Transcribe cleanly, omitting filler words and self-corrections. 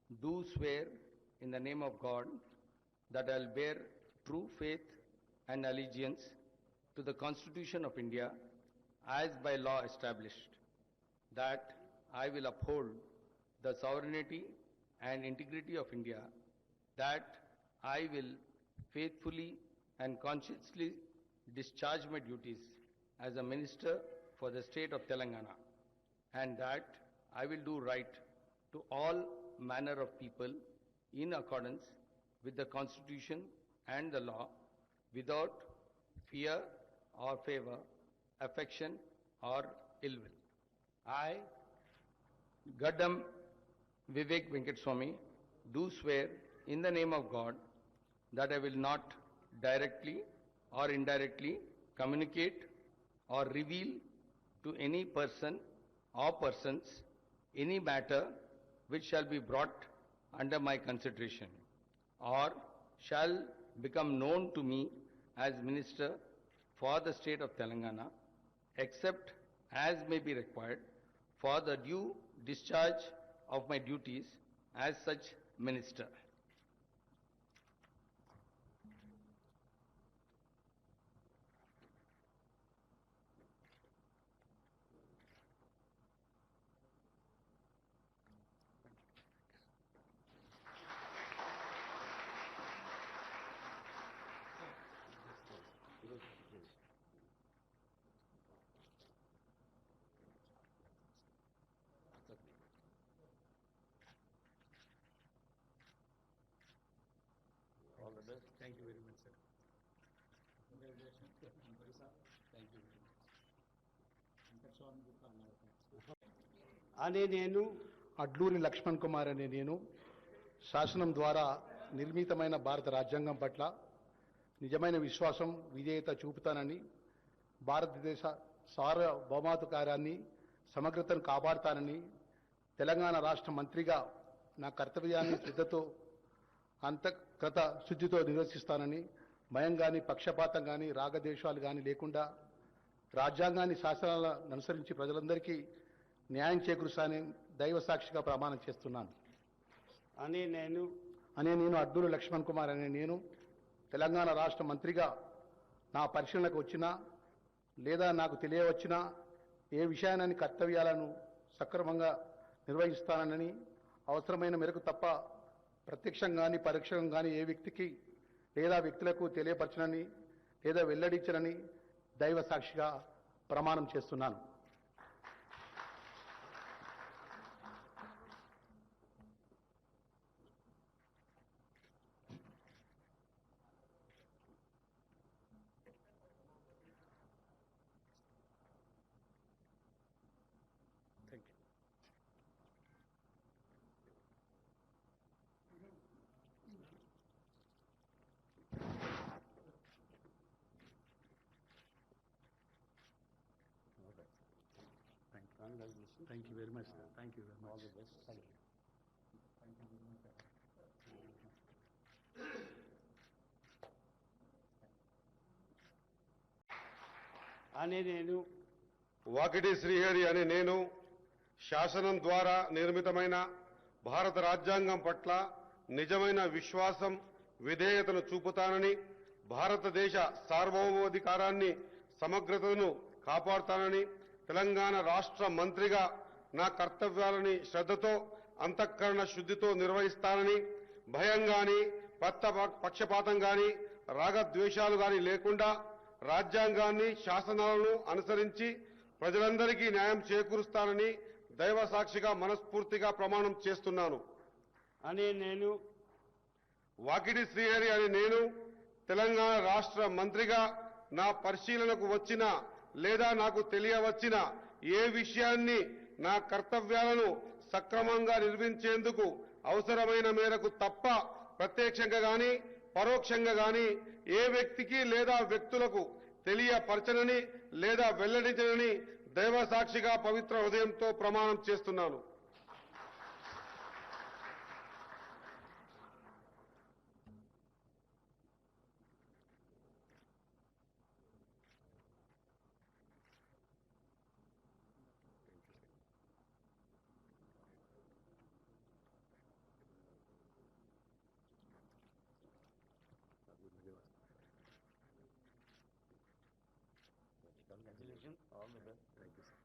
do swear in the name of God that I will bear true faith and allegiance to the Constitution of India as by law established, that I will uphold the sovereignty and integrity of India, that I will faithfully and conscientiously discharge my duties as a minister for the state of Telangana, and that I will do right to all manner of people in accordance with the Constitution and the law, without fear or favor, affection or ill will. I, Gaddam Vivek Venkateswamy, do swear in the name of God that I will not directly or indirectly communicate or reveal to any person or persons any matter which shall be brought under my consideration or shall become known to me as Minister for the state of Telangana, except as may be required for the due discharge of my duties as such Minister. All the best. Thank you very much, sir. Congratulations. Thank you very much. అనే నేను అడ్లూరి లక్ష్మణ్ కుమార్ అనే నేను శాసనం ద్వారా నిర్మితమైన భారత రాజ్యాంగం పట్ల నిజమైన విశ్వాసం విధేయత చూపుతానని, భారతదేశ సార్వభౌమాధికారాన్ని సమగ్రతను కాపాడుతానని, తెలంగాణ రాష్ట్ర మంత్రిగా నా కర్తవ్యాన్ని శ్రద్ధతో అంతఃకృత శుద్ధితో నిర్వర్తిస్తానని, భయం కానీ పక్షపాతం కానీ రాగద్వేషాలు కానీ లేకుండా రాజ్యాంగాన్ని శాసనాలను అనుసరించి ప్రజలందరికీ న్యాయం చేకూరుస్తానని దైవ సాక్షిగా ప్రమాణం చేస్తున్నాను. అనే నేను అడ్లూరి లక్ష్మణ్ కుమార్ అనే నేను తెలంగాణ రాష్ట్ర మంత్రిగా నా పరిశీలనకు వచ్చినా లేదా నాకు తెలియవచ్చినా ఏ విషయాన్ని కర్తవ్యాలను సక్రమంగా నిర్వహిస్తానని, అవసరమైన మేరకు తప్ప ప్రత్యక్షంగా కానీ పరోక్షంగా కానీ ఏ వ్యక్తికి లేదా వ్యక్తులకు తెలియపరచనని లేదా వెల్లడించనని దైవ సాక్షిగా ప్రమాణం చేస్తున్నాను. Thank you very much, sir. Thank you very much. All the best. Thank you. Thank you very much, sir. అనే నేను వాకిటి శ్రీహరి అనే నేను శాసనం ద్వారా నిర్మితమైన భారత రాజ్యాంగం పట్ల నిజమైన విశ్వాసం విధేయతను చూపుతానని, భారతదేశ సార్వభౌమాధికారాన్ని సమగ్రతను కాపాడుతానని, తెలంగాణ రాష్ట్ర మంత్రిగా నా కర్తవ్యాలని శ్రద్ధతో అంతఃకరణ శుద్ధితో నిర్వహిస్తానని, భయం గాని పక్షపాతం గాని రాగద్వేషాలు గాని లేకుండా రాజ్యాంగాన్ని శాసనాలను అనుసరించి ప్రజలందరికీ న్యాయం చేకూరుస్తానని దైవ సాక్షిగా మనస్ఫూర్తిగా ప్రమాణం చేస్తున్నాను. అనే నేను వాకిటి శ్రీహరి అని నేను తెలంగాణ రాష్ట్ర మంత్రిగా నా పరిశీలనకు వచ్చిన లేదా నాకు తెలియవచ్చిన ఏ విషయాన్ని నా కర్తవ్యాలను సక్రమంగా నిర్వహించేందుకు అవసరమైన మేరకు తప్ప ప్రత్యక్షంగా గాని పరోక్షంగా గాని ఏ వ్యక్తికి లేదా వ్యక్తులకు తెలియపరచనని లేదా వెల్లడించనని దైవ సాక్షిగా పవిత్ర హృదయంతో ప్రమాణం చేస్తున్నాను. Congratulations. All the best. Thank you, sir.